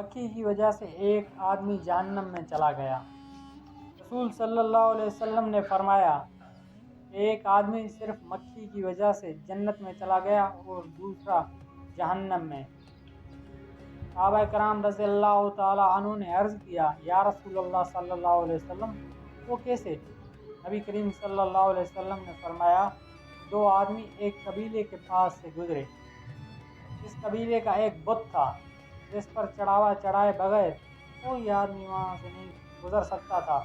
مکھی کی وجہ سے ایک آدمی جہنم میں چلا گیا۔ رسول صلی اللہ علیہ وسلم نے فرمایا ایک آدمی صرف مکھی کی وجہ سے جنت میں چلا گیا اور دوسرا جہنم میں۔ صحابہ کرام رضی اللہ تعالیٰ عنہ نے عرض کیا یا رسول اللہ صلی اللہ علیہ وسلم وہ کیسے؟ نبی کریم صلی اللہ علیہ وسلم نے فرمایا دو آدمی ایک قبیلے کے پاس سے گزرے۔ اس قبیلے کا ایک بت تھا جس پر چڑھاوا چڑھائے بغیر کوئی آدمی وہاں سے نہیں گزر سکتا تھا۔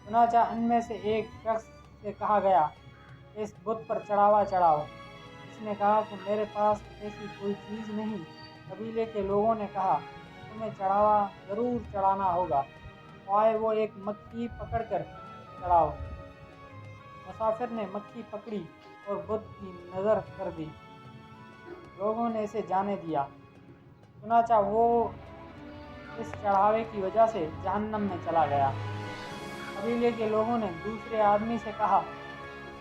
چنانچہ ان میں سے ایک شخص سے کہا گیا اس بت پر چڑھاوا چڑھاؤ۔ اس نے کہا کہ میرے پاس ایسی کوئی چیز نہیں۔ قبیلے کے لوگوں نے کہا تمہیں چڑھاوا ضرور چڑھانا ہوگا، آئے وہ ایک مکھی پکڑ کر چڑھاؤ۔ مسافر نے مکھی پکڑی اور بت کی نظر کر دی، لوگوں نے اسے جانے دیا، چنانچہ وہ اس چڑھاوے کی وجہ سے جہنم میں چلا گیا۔ قبیلے کے لوگوں نے دوسرے آدمی سے کہا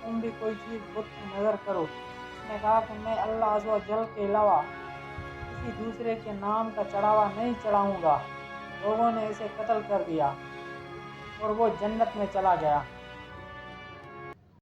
تم بھی کوئی چیز بت کی نظر کرو۔ اس نے کہا کہ میں اللہ عز و جل کے علاوہ کسی دوسرے کے نام کا چڑھاوا نہیں چڑھاؤں گا۔ لوگوں نے اسے قتل کر دیا اور وہ جنت میں چلا گیا۔